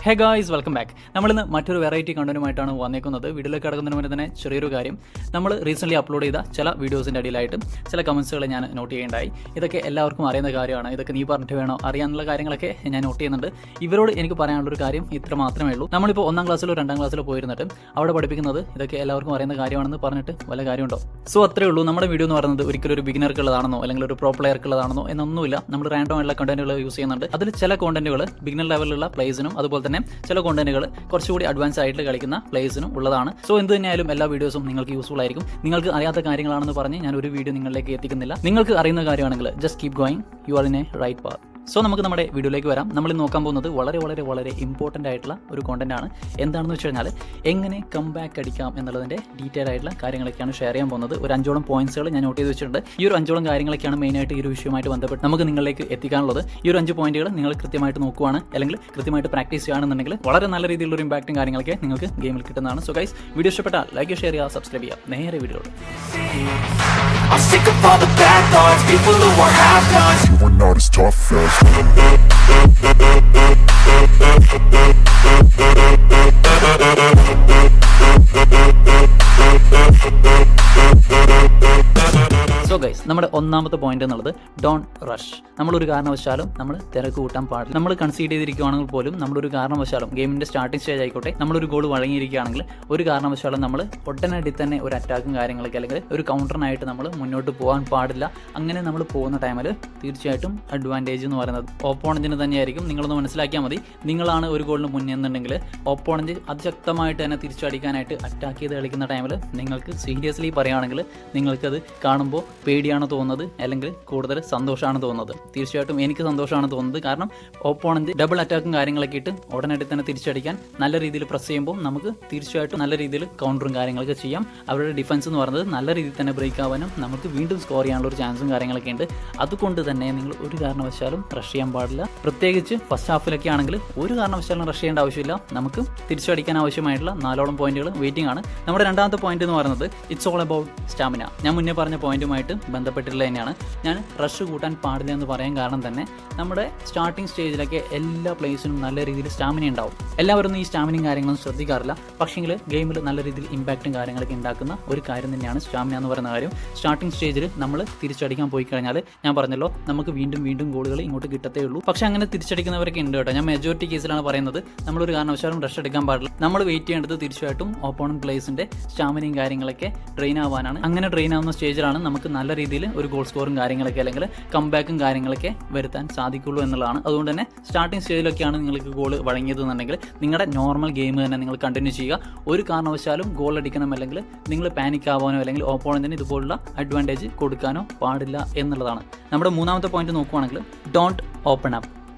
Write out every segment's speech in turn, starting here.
Hey guys, welcome back. നമ്മളിന്ന് മറ്റൊരു variety കണ്ടന്റുമായിട്ടാണ് വന്നേക്കുന്നത്. വീഡിയോയിലേക്ക് കിടക്കുന്നതിന് മുന്നേ തന്നെ ചെറിയൊരു കാര്യം, നമ്മൾ റീസെൻ്റ്ലി അപ്ലോഡ് ചെയ്ത ചില വീഡിയോസിൻ്റെ അടിയിലായിട്ട് ചില കമൻസുകൾ ഞാൻ നോട്ട് ചെയ്യേണ്ടായി. ഇതൊക്കെ എല്ലാവർക്കും അറിയുന്ന കാര്യമാണ്. ഇതൊക്കെ നീ പറഞ്ഞിട്ട് വേണോ അറിയാനുള്ള കാര്യങ്ങളൊക്കെ ഞാൻ നോട്ട് ചെയ്യുന്നുണ്ട്. ഇവരോട് എനിക്ക് പറയാനുള്ളൊരു കാര്യം ഇത്ര മാത്രമേ ഉള്ളൂ. നമ്മളിപ്പോൾ 1ാം ക്ലാസ്സിലോ 2ാം ക്ലാസ്സിലോ പോയിരുന്നിട്ട് അവിടെ പഠിപ്പിക്കുന്നത് ഇതൊക്കെ എല്ലാവർക്കും അറിയുന്ന കാര്യമാണെന്ന് പറഞ്ഞിട്ട് വല്ല കാര്യമുണ്ടോ? സോ അത്രേ ഉള്ളൂ. നമ്മുടെ വീഡിയോ എന്ന് പറയുന്നത് ഒരിക്കലും ഒരു ബിഗിനർക്കുള്ളതാണെന്നോ അല്ലെങ്കിൽ ഒരു പ്രോ പ്ലെയർക്കുള്ളതാണെന്നോ എന്നൊന്നുമില്ല. നമ്മൾ റാൻഡം ആയിട്ടുള്ള കണ്ടന്റുകൾ യൂസ് ചെയ്യുന്നുണ്ട്. അതിൽ ചില കോണ്ടന്റുകൾ ബിഗിനർ ലെവലിലുള്ള പ്ലേസിനും അതുപോലെ തന്നെ ചില കോണ്ടന്റുകൾ കുറച്ചുകൂടി അഡ്വാൻസ് ആയിട്ട് കളിക്കുന്ന പ്ലേസിനും ഉള്ളതാണ്. സോ എന്ത് തന്നെയായാലും എല്ലാ വീഡിയോസും നിങ്ങൾക്ക് യൂസ്ഫുൾ ആയിരിക്കും. നിങ്ങൾക്ക് അറിയാത്ത കാര്യങ്ങളാണെന്ന് പറഞ്ഞ് ഞാൻ ഒരു വീഡിയോ നിങ്ങളിലേക്ക് എത്തിക്കുന്നില്ല. നിങ്ങൾക്ക് അറിയുന്ന കാര്യമാണെങ്കിൽ just keep going, you are in a right path. So നമുക്ക് നമ്മുടെ വീഡിയോയിലേക്ക് വരാം. നമ്മൾ നോക്കാൻ പോകുന്നത് വളരെ വളരെ വളരെ ഇമ്പോർട്ടൻ്റ് ആയിട്ടുള്ള ഒരു കോണ്ടന്റ് ആണ്. എന്താണെന്ന് വെച്ച് കഴിഞ്ഞാൽ എങ്ങനെ കം ബാക്ക് അടിക്കാം എന്നുള്ളതിൻ്റെ ഡീറ്റെയിൽ ആയിട്ടുള്ള കാര്യങ്ങളൊക്കെയാണ് ഷെയർ ചെയ്യാൻ പോകുന്നത്. ഒരു 5ഓളം പോയിന്റ്സുകൾ ഞാൻ നോട്ട് ചെയ്ത് വെച്ചിട്ടുണ്ട്. ഈ ഒരു 5ഓളം കാര്യങ്ങളൊക്കെയാണ് മെയിനായിട്ട് ഈ ഒരു വിഷയവുമായിട്ട് ബന്ധപ്പെട്ട് നമുക്ക് നിങ്ങളിലേക്ക് എത്തിക്കാനുള്ളത്. ഈ ഒരു 5 പോയിന്റുകൾ നിങ്ങൾ കൃത്യമായിട്ട് നോക്കുവാണ് അല്ലെങ്കിൽ കൃത്യമായിട്ട് പ്രാക്ടീസ് ചെയ്യുകയാണെന്നുണ്ടെങ്കിൽ വളരെ നല്ല രീതിയിലുള്ള ഒരു ഇമ്പാക്റ്റും കാര്യങ്ങളൊക്കെ നിങ്ങൾക്ക് ഗെയിമിൽ കിട്ടുന്നതാണ്. സോ ഗൈസ്, വീഡിയോ ഇഷ്ടപ്പെട്ടാൽ ലൈക്ക്, ഷെയർ ചെയ്യുക, സബ്സ്ക്രൈബ് ചെയ്യുക. നേരെ വീഡിയോയിലോട്ട്. I'm sick of all the bad thoughts, people who are half-nots. You are not as tough as so guys, നമ്മുടെ ഒന്നാമത്തെ പോയിന്റ് എന്നുള്ളത് ഡോണ്ട് റഷ്. നമ്മളൊരു കാരണവശാലും നമ്മൾ തിരക്ക് കൂട്ടാൻ പാടില്ല. നമ്മൾ കൺസീഡ് ചെയ്തിരിക്കുകയാണെങ്കിൽ പോലും നമ്മളൊരു കാരണവശാലും ഗെയിമിൻ്റെ സ്റ്റാർട്ടിംഗ് സ്റ്റേജ് ആയിക്കോട്ടെ, നമ്മളൊരു ഗോൾ വഴങ്ങിയിരിക്കുകയാണെങ്കിൽ ഒരു കാരണവശാലും നമ്മൾ ഉടനടി തന്നെ ഒരു അറ്റാക്കും കാര്യങ്ങളൊക്കെ അല്ലെങ്കിൽ ഒരു കൗണ്ടറിനായിട്ട് നമ്മൾ മുന്നോട്ട് പോകാൻ പാടില്ല. അങ്ങനെ നമ്മൾ പോകുന്ന ടൈമിൽ തീർച്ചയായിട്ടും അഡ്വാൻറ്റേജ് എന്ന് പറയുന്നത് ഓപ്പോണൻറ്റിന് തന്നെയായിരിക്കും. നിങ്ങളൊന്ന് മനസ്സിലാക്കിയാൽ മതി. നിങ്ങളാണ് ഒരു ഗോളിന് മുന്നേ എന്നുണ്ടെങ്കിൽ ഓപ്പോണൻറ്റ് അതിശക്തമായിട്ട് തന്നെ തിരിച്ചടിക്കാനായിട്ട് അറ്റാക്ക് ചെയ്ത് കളിക്കുന്ന ടൈമിൽ നിങ്ങൾക്ക് സീരിയസ്ലി പറയുകയാണെങ്കിൽ നിങ്ങൾക്കത് കാണുമ്പോൾ പേടിയാണ് തോന്നുന്നത് അല്ലെങ്കിൽ കൂടുതൽ സന്തോഷമാണ് തോന്നുന്നത്. തീർച്ചയായിട്ടും എനിക്ക് സന്തോഷമാണ് തോന്നുന്നത്. കാരണം ഓപ്പോണൻറ്റ് ഡബിൾ അറ്റാക്കും കാര്യങ്ങളൊക്കെ ഇട്ട് ഉടനടി തന്നെ തിരിച്ചടിക്കാൻ നല്ല രീതിയിൽ പ്രസ് ചെയ്യുമ്പോൾ നമുക്ക് തീർച്ചയായിട്ടും നല്ല രീതിയിൽ കൗണ്ടറും കാര്യങ്ങളൊക്കെ ചെയ്യാം. അവരുടെ ഡിഫൻസ് എന്ന് പറയുന്നത് നല്ല രീതിയിൽ തന്നെ ബ്രേക്ക് ആവാനും നമുക്ക് വീണ്ടും സ്കോർ ചെയ്യാനുള്ള ഒരു ചാൻസും കാര്യങ്ങളൊക്കെ ഉണ്ട്. അതുകൊണ്ട് തന്നെ നിങ്ങൾ ഒരു കാരണവശാലും റഷ് ചെയ്യാൻ പാടില്ല. പ്രത്യേകിച്ച് ഫസ്റ്റ് ഹാഫിലൊക്കെ ആണെങ്കിൽ ഒരു കാരണവശാലും റഷ് ചെയ്യേണ്ട ആവശ്യമില്ല. നമുക്ക് തിരിച്ചടിക്കാൻ ആവശ്യമായിട്ടുള്ള 4ഓളം പോയിന്റുകൾ വെയിറ്റിംഗ് ആണ്. നമ്മുടെ രണ്ടാമത്തെ പോയിന്റ് എന്ന് പറയുന്നത് ഇറ്റ്സ് ഓൾ അബൌട്ട് സ്റ്റാമിന. ഞാൻ മുന്നേ പറഞ്ഞ പോയിന്റുമായിട്ട് ബന്ധപ്പെട്ടിട്ടുള്ള തന്നെയാണ്. ഞാൻ റഷ് കൂട്ടാൻ പാടില്ല എന്ന് പറയാൻ കാരണം തന്നെ നമ്മുടെ സ്റ്റാർട്ടിംഗ് സ്റ്റേജിലൊക്കെ എല്ലാ പ്ലേസിനും നല്ല രീതിയിൽ സ്റ്റാമിന ഉണ്ടാവും. എല്ലാവരും ഈ സ്റ്റാമിനയും കാര്യങ്ങളൊന്നും ശ്രദ്ധിക്കാറില്ല. പക്ഷേങ്കിൽ ഗെയിമിൽ നല്ല രീതിയിൽ ഇമ്പാക്റ്റും കാര്യങ്ങളൊക്കെ ഉണ്ടാക്കുന്ന ഒരു കാര്യം തന്നെയാണ് സ്റ്റാമിന എന്ന് പറയുന്ന കാര്യം. സ്റ്റാർട്ടിംഗ് സ്റ്റേജിൽ നമ്മൾ തിരിച്ചടിക്കാൻ പോയി കഴിഞ്ഞാൽ ഞാൻ പറഞ്ഞല്ലോ നമുക്ക് വീണ്ടും വീണ്ടും ഗോളുകൾ ഇങ്ങോട്ട് കിട്ടത്തേ ഉള്ളൂ. പക്ഷേ അങ്ങനെ തിരിച്ചടിക്കുന്നവരൊക്കെ ഉണ്ട് കേട്ടോ. ഞാൻ മെജോറിറ്റി കേസിലാണ് പറയുന്നത്. നമ്മളൊരു കാരണവശാലും റഷ് എടുക്കാൻ പാടില്ല. നമ്മൾ വെയിറ്റ് ചെയ്യേണ്ടത് തീർച്ചയായിട്ടും ഓപ്പോണന്റ് പ്ലേസിൻ്റെ സ്റ്റാമിനയും കാര്യങ്ങളൊക്കെ ട്രെയിൻ ആവാനാണ്. അങ്ങനെ ട്രെയിൻ ആവുന്ന സ്റ്റേജിലാണ് നമുക്ക് നല്ല രീതിയിൽ ഒരു ഗോൾ സ്കോറും കാര്യങ്ങളൊക്കെ അല്ലെങ്കിൽ കംബാക്കും കാര്യങ്ങളൊക്കെ വരുത്താൻ സാധിക്കുള്ളൂ എന്നുള്ളതാണ്. അതുകൊണ്ട് തന്നെ സ്റ്റാർട്ടിംഗ് സ്റ്റേജിലൊക്കെയാണ് നിങ്ങൾക്ക് ഗോൾ വഴങ്ങിയതെന്നുണ്ടെങ്കിൽ നിങ്ങളുടെ നോർമൽ ഗെയിം തന്നെ നിങ്ങൾ കണ്ടിന്യൂ ചെയ്യുക. ഒരു കാരണവശാലും ഗോൾ അടിക്കണം അല്ലെങ്കിൽ നിങ്ങൾ പാനിക് ആവാനോ അല്ലെങ്കിൽ ഓപ്പോണന്റിന് ഇതുപോലുള്ള അഡ്വാൻറ്റേജ് കൊടുക്കാനോ പാടില്ല എന്നുള്ളതാണ്. നമ്മുടെ മൂന്നാമത്തെ പോയിന്റ് നോക്കുവാണെങ്കിൽ ഡോണ്ട് ഓപ്പൺ അപ്പ്.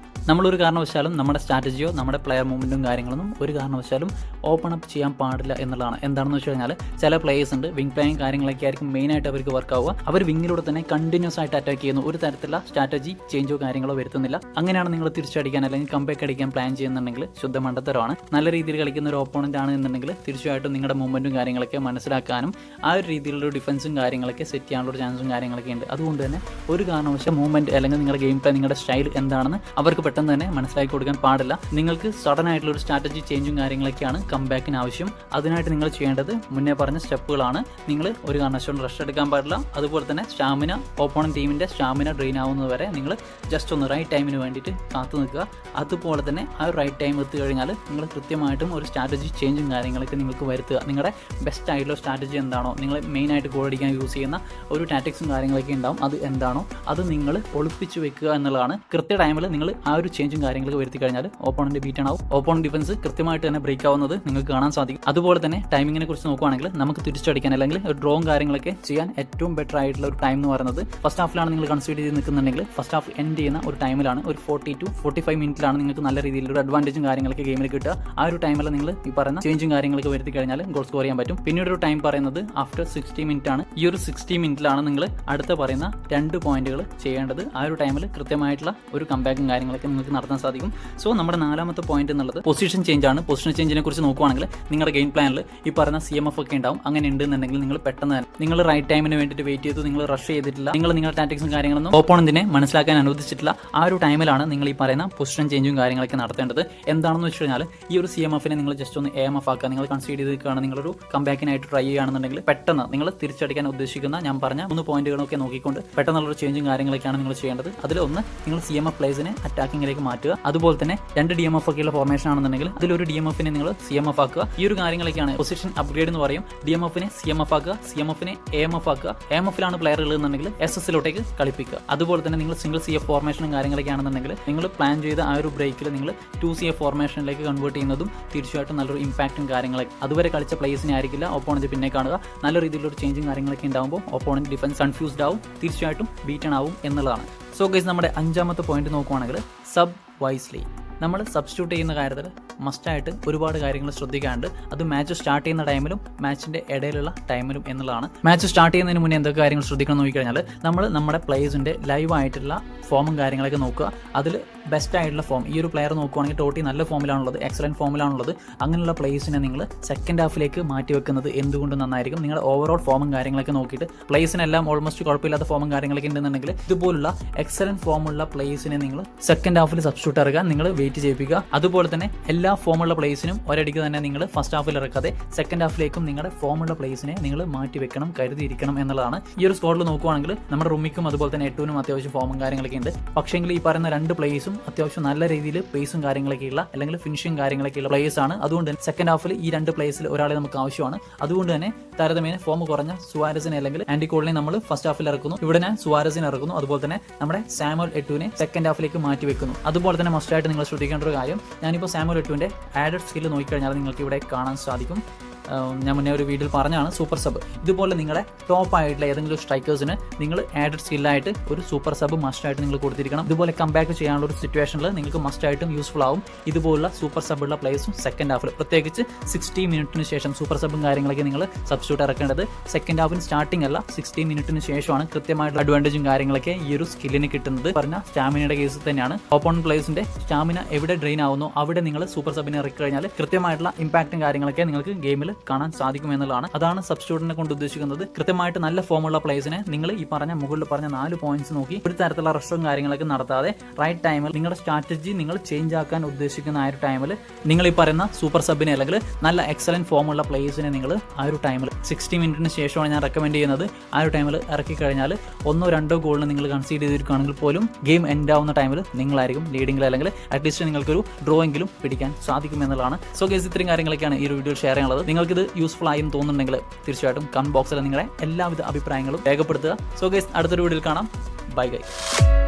നമ്മളൊരു കാരണവശാലും നമ്മുടെ സ്ട്രാറ്റജിയോ നമ്മുടെ പ്ലെയർ മൂവ്മെൻറ്റും കാര്യങ്ങളൊന്നും ഒരു കാരണവശാലും ഓപ്പൺ അപ്പ് ചെയ്യാൻ പാടില്ല എന്നുള്ളതാണ്. എന്താണെന്ന് വെച്ച് കഴിഞ്ഞാൽ ചില പ്ലേയേഴ്സ് ഉണ്ട്, വിങ് പ്ലേയും കാര്യങ്ങളൊക്കെ ആയിരിക്കും മെയിനായിട്ട് അവർക്ക് വർക്ക് ആവുക. അവർ വിങ്ങിലൂടെ തന്നെ കണ്ടിന്യൂസ് ആയിട്ട് അറ്റാക്ക് ചെയ്യുന്നു. ഒരു തരത്തിലുള്ള സ്ട്രാറ്റജി ചേഞ്ചോ കാര്യങ്ങളോ വരുത്തുന്നില്ല. അങ്ങനെയാണ് നിങ്ങൾ തിരിച്ചടിക്കാൻ അല്ലെങ്കിൽ കംബാക്ക് അടിക്കാൻ പ്ലാൻ ചെയ്യുന്നുണ്ടെങ്കിൽ ശുദ്ധ മണ്ടത്തരമാണ്. നല്ല രീതിയിൽ കളിക്കുന്ന ഒരു ഓപ്പോണൻ്റ് ആണ് എന്നുണ്ടെങ്കിൽ തീർച്ചയായിട്ടും നിങ്ങളുടെ മൂവ്മെൻറ്റും കാര്യങ്ങളൊക്കെ മനസ്സിലാക്കാനും ആ ഒരു രീതിയിലുള്ള ഡിഫൻസും കാര്യങ്ങളൊക്കെ സെറ്റ് ചെയ്യാനുള്ള ചാൻസും കാര്യങ്ങളൊക്കെ ഉണ്ട്. അതുകൊണ്ട് തന്നെ ഒരു കാരണവശാലും മൂവ്മെൻറ്റ് അല്ലെങ്കിൽ നിങ്ങളുടെ ഗെയിം പ്ലേ നിങ്ങളുടെ സ്റ്റൈൽ എന്താണെന്ന് അവർക്ക് പെട്ടെന്ന് തന്നെ മനസ്സിലാക്കി കൊടുക്കാൻ പാടില്ല. നിങ്ങൾക്ക് സഡൻ ആയിട്ടുള്ള ഒരു സ്ട്രാറ്റജി ചേഞ്ചും കാര്യങ്ങളൊക്കെയാണ് കംബാക്കിന് ആവശ്യം. അതിനായിട്ട് നിങ്ങൾ ചെയ്യേണ്ടത് മുന്നേ പറഞ്ഞ സ്റ്റെപ്പുകളാണ്. നിങ്ങൾ ഒരു കാരണവശാലും റഷ് എടുക്കാൻ പാടില്ല. അതുപോലെ തന്നെ സ്റ്റാമിന ഓപ്പോണന്റ് ടീമിൻ്റെ സ്റ്റാമിന ഡ്രെയിൻ ആവുന്നത് വരെ നിങ്ങൾ ജസ്റ്റ് ഒന്ന് റൈറ്റ് ടൈമിന് വേണ്ടിയിട്ട് കാത്തു നിൽക്കുക. അതുപോലെ തന്നെ ആ ഒരു റൈറ്റ് ടൈം എത്തി കഴിഞ്ഞാൽ നിങ്ങൾ കൃത്യമായിട്ടും ഒരു സ്ട്രാറ്റജി ചേഞ്ചും കാര്യങ്ങളൊക്കെ നിങ്ങൾക്ക് വരുത്തുക. നിങ്ങളുടെ ബെസ്റ്റ് ആയിട്ടുള്ള സ്ട്രാറ്റജി എന്താണോ, നിങ്ങൾ മെയിനായിട്ട് ഗോൾ അടിക്കാൻ യൂസ് ചെയ്യുന്ന ഒരു ടാറ്റിക്സും കാര്യങ്ങളൊക്കെ ഉണ്ടാവും. അത് എന്താണോ അത് നിങ്ങൾ ഒളിപ്പിച്ച് വെക്കുക എന്നുള്ളതാണ്. കൃത്യ ടൈമിൽ നിങ്ങൾ ആ ഒരു ചേഞ്ചും കാര്യങ്ങളൊക്കെ വരുത്തി കഴിഞ്ഞാൽ ഓപ്പോണന്റ് ബീറ്റൺ ആവും. ഓപ്പോണന്റ് ഡിഫൻസ് കൃത്യമായിട്ട് തന്നെ ബ്രേക്ക് ആവുന്നത് നിങ്ങൾക്ക് കാണാൻ സാധിക്കും. അതുപോലെ തന്നെ ടൈമിങ്ങിനെ കുറിച്ച് നോക്കുകയാണെങ്കിൽ നമുക്ക് തിരിച്ചടിക്കാൻ അല്ലെങ്കിൽ ഒരു ഡ്രോയും കാര്യങ്ങളൊക്കെ ചെയ്യാൻ ഏറ്റവും ബെറ്റർ ആയിട്ടുള്ള ഒരു ടൈം എന്ന് പറയുന്നത് ഫസ്റ്റ് ഹാഫിലാണ് നിങ്ങൾ കൺസിഡർ ചെയ്ത് നിൽക്കുന്നുണ്ടെങ്കിൽ ഫസ്റ്റ് ഹാഫ് എൻഡ് ചെയ്യുന്ന ഒരു ടൈമിലാണ്, ഒരു 40 to 45 മിനിറ്റിലാണ് നിങ്ങൾക്ക് നല്ല രീതിയിലുള്ള അഡ്വാൻറ്റേജും കാര്യങ്ങളൊക്കെ ഗെയിമിൽ കിട്ടുക. ആ ഒരു ടൈമിൽ നിങ്ങൾ ഈ പറയുന്ന ചേഞ്ചും കാര്യങ്ങളൊക്കെ വരുത്തി കഴിഞ്ഞാൽ ഗോൾ സ്കോർ ചെയ്യാൻ പറ്റും. പിന്നീട് ഒരു ടൈം പറയുന്നത് ആഫ്റ്റർ 60 മിനിറ്റ് ആണ്. ഈ ഒരു 60 മിനിറ്റിലാണ് നിങ്ങൾ അടുത്ത പറയുന്ന 2 പോയിന്റുകൾ ചെയ്യേണ്ടത്. ആ ഒരു ടൈമിൽ കൃത്യമായിട്ടുള്ള ഒരു കംബാക്കും കാര്യങ്ങളൊക്കെ നിങ്ങൾക്ക് നടത്താൻ സാധിക്കും. സോ നമ്മുടെ 4ാമത്തെ പോയിന്റ് എന്നുള്ളത് പൊസിഷൻ ചേഞ്ച് ആണ്. പൊസിഷൻ ചേഞ്ചിനെ കുറിച്ച് നോക്കുവാണെങ്കിൽ നിങ്ങളുടെ ഗെയിം പ്ലാനിൽ ഈ പറഞ്ഞ CMF ഒക്കെ ഉണ്ടാവും. അങ്ങനെ ഉണ്ടെന്നുണ്ടെങ്കിൽ നിങ്ങൾ പെട്ടെന്ന് തന്നെ നിങ്ങൾ റൈറ്റ് ടൈമിന് വേണ്ടിയിട്ട് വെയിറ്റ് ചെയ്തു, നിങ്ങൾ റഷ് ചെയ്തിട്ടില്ല, നിങ്ങൾ നിങ്ങളുടെ ടാക്ടിക്സും കാര്യങ്ങളൊന്നും ഓപ്പോണന്റിനെ മനസ്സിലാക്കാൻ അനുവദിച്ചിട്ടില്ല. ആ ഒരു ടൈമിലാണ് നിങ്ങൾ ഈ പറയുന്ന പൊസിഷൻ ചേഞ്ചും കാര്യങ്ങളൊക്കെ നടത്തേണ്ടത്. എന്താണെന്ന് വെച്ച് കഴിഞ്ഞാൽ ഈ ഒരു CMFനെ നിങ്ങൾ ജസ്റ്റ് ഒന്ന് AMF ആക്കുക. നിങ്ങൾ കൺസീഡ് ചെയ്തിരിക്കുകയാണ്, നിങ്ങളൊരു കംബാക്കിനായിട്ട് ട്രൈ ചെയ്യുകയാണെന്നുണ്ടെങ്കിൽ പെട്ടെന്ന് നിങ്ങൾ തിരിച്ചടിക്കാൻ ഉദ്ദേശിക്കുന്ന ഞാൻ പറഞ്ഞ 3 പോയിന്റുകളൊക്കെ നോക്കിക്കൊണ്ട് പെട്ടെന്നുള്ളൊരു ചേഞ്ചും കാര്യങ്ങളൊക്കെയാണ് നിങ്ങൾ ചെയ്യേണ്ടത്. അതിലൊന്ന് നിങ്ങൾ CMF പ്ലേസിനെ അറ്റാക്കിങ്ങിലേക്ക് മാറ്റുക. അതുപോലെ തന്നെ 2 DMF ഒക്കെയുള്ള ഫോർമേഷൻ ആണെന്നുണ്ടെങ്കിൽ അതിലൊരു DMFനെ നിങ്ങൾ CMF ആക്കുക. ഈ ഒരു കാര്യങ്ങളൊക്കെയാണ് പൊസിഷൻ അപ്ഗ്രേഡ് എന്ന് പറയും. DMFനെ CMF ആക്കുക, CMFനെ AMF ആക്കുക. AMFിലാണ് പ്ലെയർ ഉള്ളതെന്നുണ്ടെങ്കിൽ SSലോട്ടേക്ക് കളിപ്പിക്കുക. അതുപോലെ തന്നെ നിങ്ങൾ സിംഗിൾ CF ഫോർമേഷനും കാര്യങ്ങളൊക്കെ ആണെന്നുണ്ടെങ്കിൽ നിങ്ങൾ പ്ലാൻ ചെയ്ത ആ ഒരു ബ്രേക്കിൽ നിങ്ങൾ 2 CF ഫോർമേഷനിലേക്ക് കൺവേർട്ട് ചെയ്യുന്നതും തീർച്ചയായിട്ടും നല്ലൊരു ഇമ്പാക്റ്റും കാര്യങ്ങളൊക്കെ അതുവരെ കളിച്ച പ്ലേസിനെ ആയിരിക്കില്ല ഓപ്പോണന്റ് പിന്നെ കാണുക. നല്ല രീതിയിലൊരു ചേഞ്ചും കാര്യങ്ങളൊക്കെ ഉണ്ടാകുമ്പോൾ ഓപ്പോണന്റ് ഡിഫൻസ് കൺഫ്യൂസ്ഡ് ആവും, തീർച്ചയായിട്ടും ബീറ്റൺ ആവും എന്നുള്ളതാണ്. സോ ഗൈസ്, നമ്മുടെ 5ാമത്തെ പോയിന്റ് നോക്കുവാണെങ്കിൽ സബ് വൈസ്ലി. നമ്മൾ സബ്സ്റ്റിറ്റ്യൂട്ട് ചെയ്യുന്ന കാര്യത്തിൽ മസ്റ്റായിട്ട് ഒരുപാട് കാര്യങ്ങൾ ശ്രദ്ധിക്കാറുണ്ട്. അത് മാച്ച് സ്റ്റാർട്ട് ചെയ്യുന്ന ടൈമിലും മാച്ചിൻ്റെ ഇടയിലുള്ള ടൈമിലും എന്നുള്ളതാണ്. മാച്ച് സ്റ്റാർട്ട് ചെയ്യുന്നതിന് മുന്നേ എന്തൊക്കെ കാര്യങ്ങൾ ശ്രദ്ധിക്കണം എന്ന് നോക്കിക്കഴിഞ്ഞാൽ നമ്മൾ നമ്മുടെ പ്ലേയേഴ്സിൻ്റെ ലൈവായിട്ടുള്ള ഫോമും കാര്യങ്ങളൊക്കെ നോക്കുക. അതിൽ ബെസ്റ്റ് ആയിട്ടുള്ള ഫോം ഈ ഒരു പ്ലെയർ നോക്കുകയാണെങ്കിൽ ടോട്ടി നല്ല ഫോമിലാണുള്ളത്, എക്സലൻറ്റ് ഫോമിലാണുള്ളത്. അങ്ങനെയുള്ള പ്ലേയേഴ്സിനെ നിങ്ങൾ സെക്കൻഡ് ഹാഫിലേക്ക് മാറ്റി വെക്കുന്നത് എന്തുകൊണ്ട് നന്നായിരിക്കും. നിങ്ങളുടെ ഓവറോൾ ഫോമും കാര്യങ്ങളൊക്കെ നോക്കിയിട്ട് പ്ലേയേഴ്സിനെല്ലാം ഓൾമോസ്റ്റ് കുഴപ്പമില്ലാത്ത ഫോമും കാര്യങ്ങളൊക്കെ ഉണ്ടെന്നുണ്ടെങ്കിൽ ഇതുപോലുള്ള എക്സലൻറ്റ് ഫോമുള്ള പ്ലേയേഴ്സിനെ നിങ്ങൾ സെക്കൻഡ് ഹാഫിൽ സബ്സ്റ്റിറ്റ്യൂട്ട് ഇറക്കുക, നിങ്ങൾ വെയിറ്റ് ചെയ്യിപ്പിക്കുക. അതുപോലെ തന്നെ എല്ലാ ഫോമുള്ള പ്ലേയേഴ്സിനും ഒരടിക്ക് തന്നെ നിങ്ങൾ ഫസ്റ്റ് ഹാഫിൽ ഇറക്കാതെ സെക്കൻഡ് ഹാഫിലേക്കും നിങ്ങളുടെ ഫോമുള്ള പ്ലേയേഴ്സിനെ നിങ്ങൾ മാറ്റി വെക്കണം, കരുതിയിരിക്കണം എന്നുള്ളതാണ്. ഈ ഒരു സ്കോഡിൽ നോക്കുവാണെങ്കിൽ നമ്മുടെ റുമിക്കും അതുപോലെ തന്നെ എട്ടുവിനും അത്യാവശ്യം ഫോമും കാര്യങ്ങളൊക്കെ ഉണ്ട്. പക്ഷേങ്കിൽ ഈ പറയുന്ന 2 പ്ലേയേഴ്സും അത്യാവശ്യം നല്ല രീതിയിൽ പേസും കാര്യങ്ങളൊക്കെയുള്ള അല്ലെങ്കിൽ ഫിനിഷിംഗ് കാര്യങ്ങളൊക്കെയുള്ള പ്ലേയേഴ്സ് ആണ്. അതുകൊണ്ട് തന്നെ സെക്കൻഡ് ഹാഫിൽ ഈ 2 പ്ലേയേഴ്സിൽ ഒരാളെ നമുക്ക് ആവശ്യമാണ്. അതുകൊണ്ട് തന്നെ താരതമ്യേന ഫോം കുറഞ്ഞ സുവാരസിനെ അല്ലെങ്കിൽ ആൻഡി കോളിനെ നമ്മൾ ഫസ്റ്റ് ഹാഫിൽ ഇറക്കുന്നു. ഇവിടെ ഞാൻ സുവാരസിനെ ഇറക്കുന്നു. അതുപോലെ തന്നെ നമ്മുടെ സാമുവൽ എട്ടുവിനെ സെക്കൻഡ് ഹാഫിലേക്ക് മാറ്റി വെക്കുന്നു. അതുപോലെ തന്നെ മസ്റ്റായിട്ട് നിങ്ങൾ ശ്രദ്ധിക്കേണ്ട ഒരു കാര്യം, ഞാനിപ്പോൾ സാമുവൽ എട്ടുവിൻ്റെ ആഡഡ് സ്കില്ല് നോക്കിക്കഴിഞ്ഞാൽ നിങ്ങൾക്ക് ഇവിടെ കാണാൻ സാധിക്കും. ഞാൻ മുന്നേ ഒരു വീഡിയോയിൽ പറഞ്ഞാണ് സൂപ്പർ സബ്. ഇതുപോലെ നിങ്ങളുടെ ടോപ്പ് ആയിട്ടുള്ള ഏതെങ്കിലും സ്ട്രൈക്കേഴ്സിന് നിങ്ങൾ ആഡഡ് സ്കില്ലായിട്ട് ഒരു സൂപ്പർ സബ് മസ്റ്റായിട്ട് നിങ്ങൾ കൊടുത്തിരിക്കണം. ഇതുപോലെ കംബാക്ക് ചെയ്യാനുള്ള ഒരു സിറ്റുവേഷനിൽ നിങ്ങൾക്ക് മസ്റ്റായിട്ടും യൂസ്ഫുൾ ആവും ഇതുപോലുള്ള സൂപ്പർ സബുള്ള പ്ലേയേഴ്സും സെക്കൻഡ് ഹാഫിൽ, പ്രത്യേകിച്ച് 60 മിനിറ്റിന് ശേഷം സൂപ്പർ സബും കാര്യങ്ങളൊക്കെ നിങ്ങൾ സബ്സ്റ്റിറ്റ്യൂട്ട് ഇറക്കേണ്ടത് സെക്കൻഡ് ഹാഫിന് സ്റ്റാർട്ടിംഗ് അല്ല, 60 മിനിറ്റിന് ശേഷമാണ് കൃത്യമായിട്ടുള്ള അഡ്വാൻറ്റേജും കാര്യങ്ങളൊക്കെ ഈ ഒരു സ്കില്ലിന് കിട്ടുന്നത്. പറഞ്ഞ സ്റ്റാമിനയുടെ കേസിൽ തന്നെയാണ്. ഓപ്പോണന്റ് പ്ലേയേഴ്സിന്റെ സ്റ്റാമിന എവിടെ ഡ്രെയിൻ ആവുന്നോ അവിടെ നിങ്ങൾ സൂപ്പർ സബിനെ ഇറക്കി കഴിഞ്ഞാൽ കൃത്യമായിട്ടുള്ള ഇമ്പാക്റ്റും കാര്യങ്ങളൊക്കെ നിങ്ങൾക്ക് ഗെയിമിൽ കാണാൻ സാധിക്കും എന്നുള്ളതാണ്. അതാണ് സബ്സ്റ്റിറ്റ്യൂട്ടിനെ കൊണ്ട് ഉദ്ദേശിക്കുന്നത്. കൃത്യമായിട്ട് നല്ല ഫോമുള്ള പ്ലേയേഴ്സിനെ നിങ്ങൾ ഈ പറഞ്ഞ മുകളിൽ പറഞ്ഞ 4 പോയിന്റ്സ് നോക്കി ഒരു തരത്തിലുള്ള റഷും കാര്യങ്ങളൊക്കെ നടത്താതെ റൈറ്റ് ടൈമിൽ നിങ്ങളുടെ സ്ട്രാറ്റജി നിങ്ങൾ ചേഞ്ച് ആക്കാൻ ഉദ്ദേശിക്കുന്ന ആ ഒരു ടൈമിൽ നിങ്ങൾ ഈ പറയുന്ന സൂപ്പർ സബിനെ അല്ലെങ്കിൽ നല്ല എക്സലന്റ് ഫോമുള്ള പ്ലേയേഴ്സിനെ നിങ്ങൾ ആ ഒരു ടൈമിൽ 60 മിനിറ്റിന് ശേഷമാണ് ഞാൻ റെക്കമെൻഡ് ചെയ്യുന്നത്. ആ ഒരു ടൈമിൽ ഇറക്കി കഴിഞ്ഞാൽ 1-2 ഗോളിന് നിങ്ങൾ കൺസീഡ് ചെയ്തിരിക്കുകയാണെങ്കിൽ പോലും ഗെയിം എൻഡ് ആവുന്ന ടൈമിൽ നിങ്ങളായിരിക്കും ലീഡിംഗിൽ, അല്ലെങ്കിൽ അറ്റ്ലീസ്റ്റ് നിങ്ങൾക്കൊരു ഡ്രോ എങ്കിലും പിടിക്കാൻ സാധിക്കും എന്നുള്ളതാണ്. സോ ഗൈസ്, ഇത്രയും കാര്യങ്ങളൊക്കെയാണ് ഈ ഒരു വീഡിയോ ഷെയർ ചെയ്യാനുള്ളത്. നിങ്ങൾക്കിത് യൂസ്ഫുൾ ആയി എന്ന് തോന്നുന്നുണ്ടെങ്കിൽ തീർച്ചയായിട്ടും കമന്റ് ബോക്സിൽ നിങ്ങളുടെ എല്ലാവിധ അഭിപ്രായങ്ങളും രേഖപ്പെടുത്തുക. സോ ഗൈസ്, അടുത്തൊരു വീഡിയോയിൽ കാണാം. Bye guys.